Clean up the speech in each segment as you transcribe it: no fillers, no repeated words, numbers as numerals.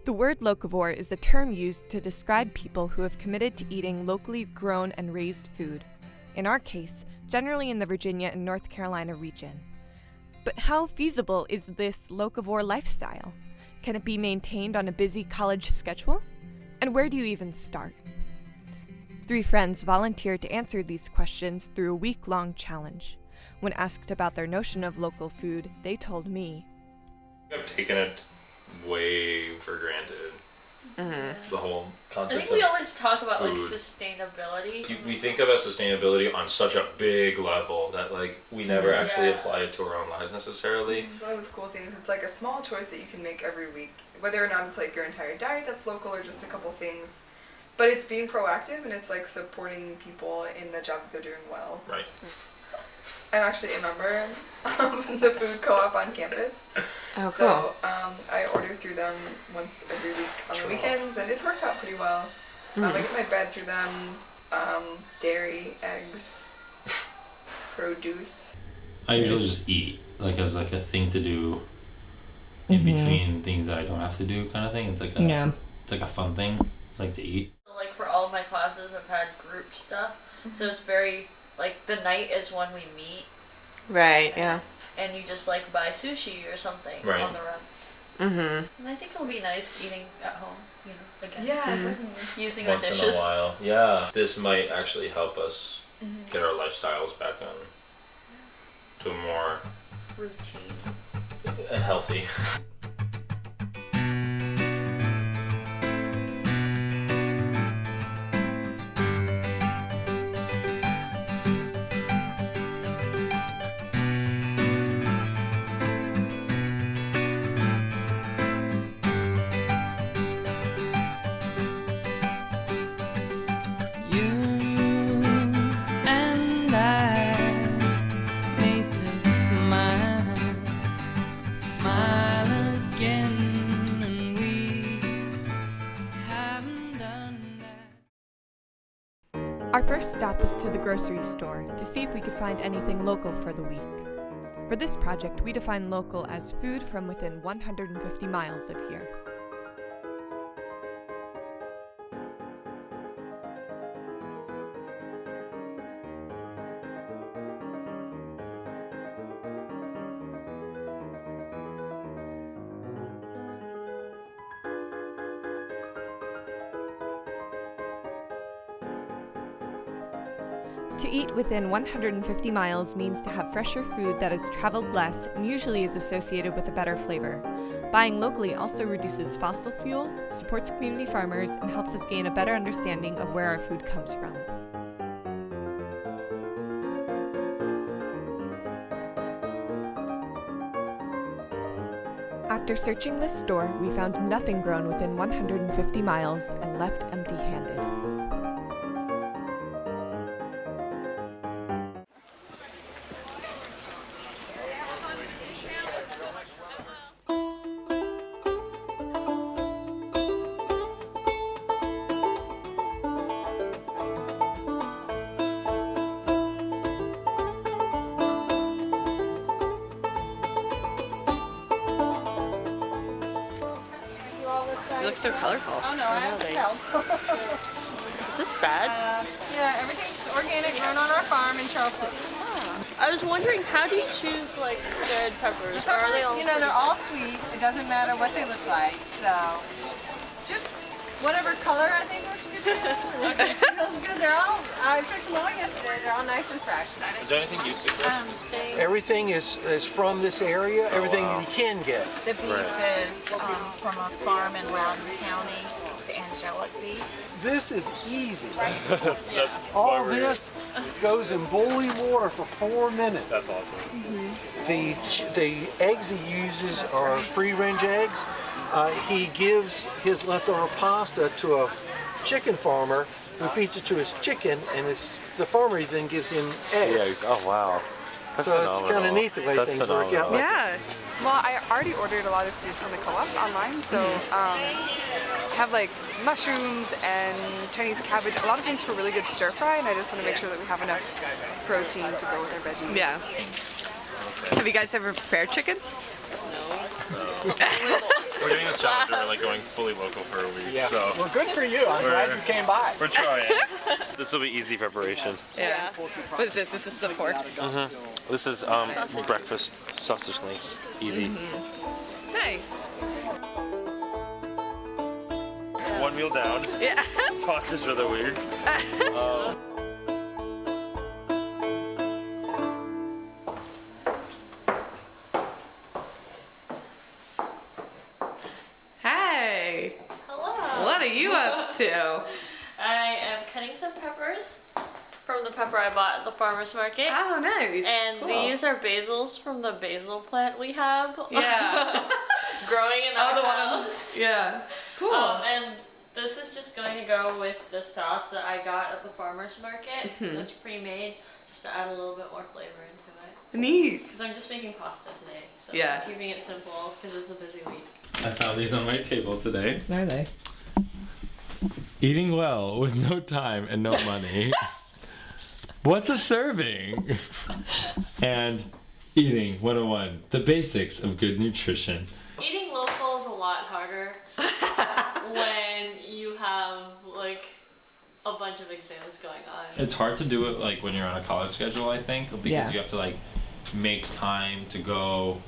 The word locavore is a term used to describe people who have committed to eating locally grown and raised food. In our case, generally in the Virginia and North Carolina region. But how feasible is this locavore lifestyle? Can it be maintained on a busy college schedule? And where do you even start? 3 friends volunteered to answer these questions through a week-long challenge. When asked about their notion of local food, they told me, I've taken it way for granted. The whole concept. I think we of always talk about food. like sustainability. We think about sustainability on such a big level that like we never actually apply it to our own lives necessarily. It's one of those cool things. It's like a small choice that you can make every week, whether or not it's like your entire diet that's local or just a couple things. But it's being proactive and it's like supporting people in the job that they're doing well. Right. I'm actually a member of the food co-op on campus. Oh, so I order through them once every week on the weekends, and it's worked out pretty well. I get my bread through them, dairy, eggs, produce. I usually just eat, like as like a thing to do in between things that I don't have to do, kind of thing. It's like it's like a fun thing. It's like to eat. Like for all of my classes, I've had group stuff, so it's very like the night is when we meet. Right, yeah. And you just like buy sushi or something on the run. And I think it'll be nice eating at home, you know, again. Yeah, definitely. Using Once our in dishes. a while. Yeah. This might actually help us get our lifestyles back on to a more Routine. and healthy. Our first stop was to the grocery store to see if we could find anything local for the week. For this project, we define local as food from within 150 miles of here. To eat within 150 miles means to have fresher food that has traveled less and usually is associated with a better flavor. Buying locally also reduces fossil fuels, supports community farmers, and helps us gain a better understanding of where our food comes from. After searching this store, we found nothing grown within 150 miles and left empty-handed. It looks so colorful. Oh no, I have to tell. Is this bad? Yeah, everything's organic, grown on our farm in Charleston. I was wondering, how do you choose like good peppers? Or are they all? You know, they're all sweet. It doesn't matter what they look like. So, just whatever color I think looks good. Okay. Feels good. They're all. I picked them all yesterday. They're all nice and fresh. Is there anything you'd suggest? Everything is from this area, everything you can get. The beef is from a farm in Loudoun County, the angelic beef. This is easy. All this goes in boiling water for 4 minutes. That's awesome. The eggs he uses are free-range eggs. He gives his leftover pasta to a chicken farmer who feeds it to his chicken, and the farmer then gives him eggs. Oh wow. That's so it's kind of neat the way things work out. Yeah. Well, I already ordered a lot of food from the co-op online, so have like mushrooms and Chinese cabbage, a lot of things for really good stir fry, and I just want to make sure that we have enough protein to go with our veggies. Yeah. Have you guys ever prepared chicken? No. We're doing this challenge where we're like going fully local for a week. Yeah. So well, good for you. I'm glad you came by. We're trying. This will be easy preparation. Yeah. What is this? This is the pork. This is breakfast sausage links. Easy. Nice. One meal down. Yeah. Sausage for the week. Hey. Hello. What are you up to? I am cutting some peppers from the pepper I bought at the farmer's market. Oh, nice. And cool. these are basils from the basil plant we have. Yeah. Growing in our house. Yeah. Cool. And this is just going to go with the sauce that I got at the farmer's market. It's pre-made, just to add a little bit more flavor into it. Neat. Because I'm just making pasta today, so Yeah. I'm keeping it simple because it's a busy week. I found these on my table today. Are they? Eating well with no time and no money. What's a serving? And eating 101, the basics of good nutrition. Eating local is a lot harder when you have like a bunch of exams going on. It's hard to do it like when you're on a college schedule, I think, because Yeah. you have to like make time to go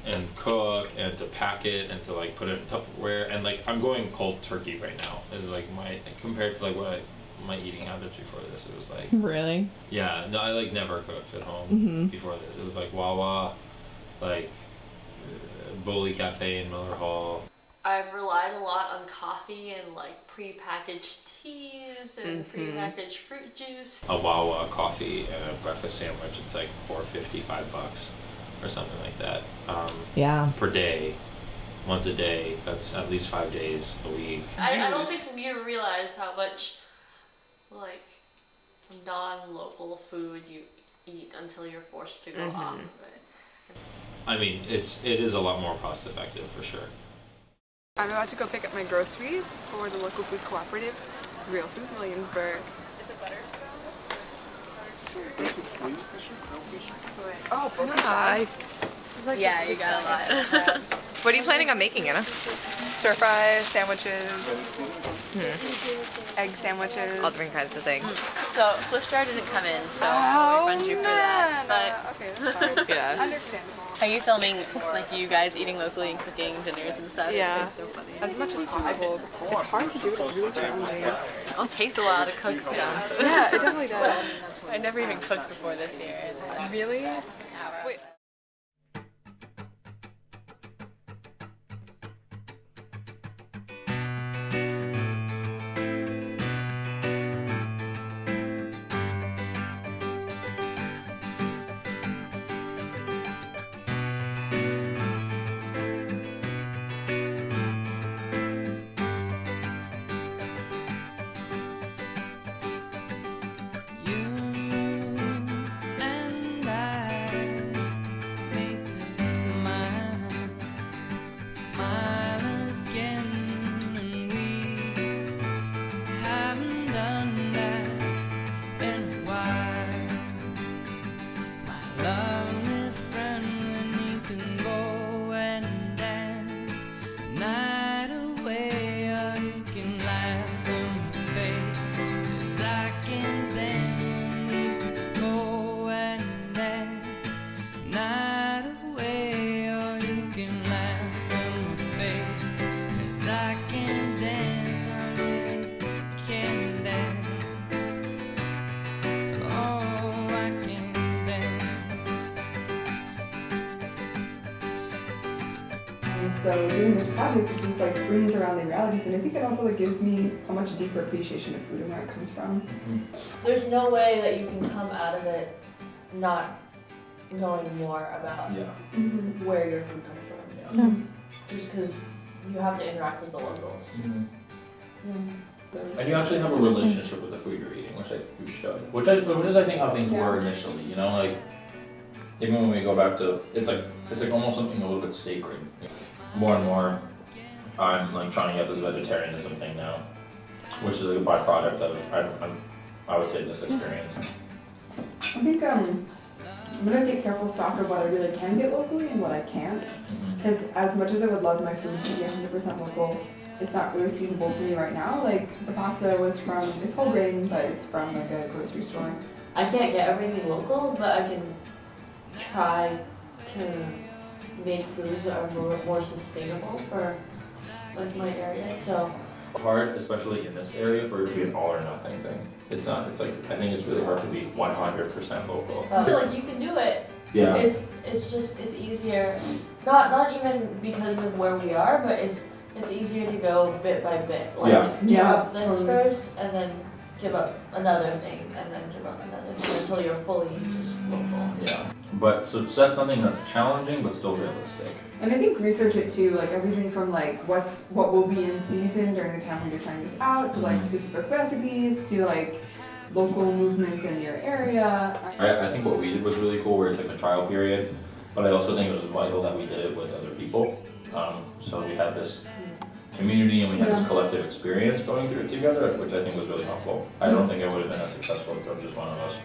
and cook and to pack it and to like put it in Tupperware, and like I'm going cold turkey right now is like my thing compared to like my eating habits before this. It was like Really? yeah, no, I like never cooked at home before this. It was like Wawa, like Bowley Cafe in Miller Hall. I've relied a lot on coffee and like pre-packaged teas and pre-packaged fruit juice. A Wawa coffee and a breakfast sandwich, it's like $4.50, $5 or something like that. Yeah. Per day, once a day. That's at least 5 days a week. I don't think you realize how much like non-local food you eat until you're forced to go off of it. I mean, it is a lot more cost effective for sure. I'm about to go pick up my groceries for the local food cooperative, Real Food Williamsburg. Is it butter? Oh, Nice. like Yeah, you got a lot. What are you planning on making, Anna? Stir fry sandwiches, egg sandwiches. All different kinds of things. So Swiss jar didn't come in, so Oh, I'll refund you for that. man. Okay, that's fine. Yeah. Understandable. Are you filming like you guys eating locally and cooking dinners and stuff? Yeah. It's so funny. As much as possible. It's hard to do, it's really challenging. It takes a while to cook stuff. Yeah, it definitely does. I never even cooked before this year. Really? Wait. So doing this project is just like brings around the realities, and I think it also like gives me a much deeper appreciation of food and where it comes from. There's no way that you can come out of it not knowing more about where your food comes from. Just because you have to interact with the locals. And you actually have a relationship with the food you're eating, which I think you should. Which is I think how things were initially, you know, like even when we go back to it's like almost something a little bit sacred. More and more I'm like trying to get this vegetarianism thing now, which is like a byproduct of I would say this experience. I think I'm gonna take careful stock of what I really can get locally and what I can't. Because as much as I would love my food to be 100% local, it's not really feasible for me right now. Like the pasta was from, it's whole grain, but it's from like a grocery store. I can't get everything local, but I can try to make foods that are more sustainable for like my area. So hard, especially in this area, for it to be an all or nothing thing. It's not. It's like I think it's really hard to be 100% local. I feel like you can do it. Yeah. It's easier. Not even because of where we are, but it's easier to go bit by bit. Like give up this first, and then give up another thing, and then give up another thing until you're fully just local. Yeah. But so that's something that's challenging, but still realistic. And I think research it too, like everything from like what will be in season during the time when you're trying this out, to like specific recipes, to like local movements in your area. I think what we did was really cool, where it's like a trial period, but I also think it was vital that we did it with other people. So we had this community and we had this collective experience going through it together, which I think was really helpful. I don't think it would have been as successful if it was just one of us.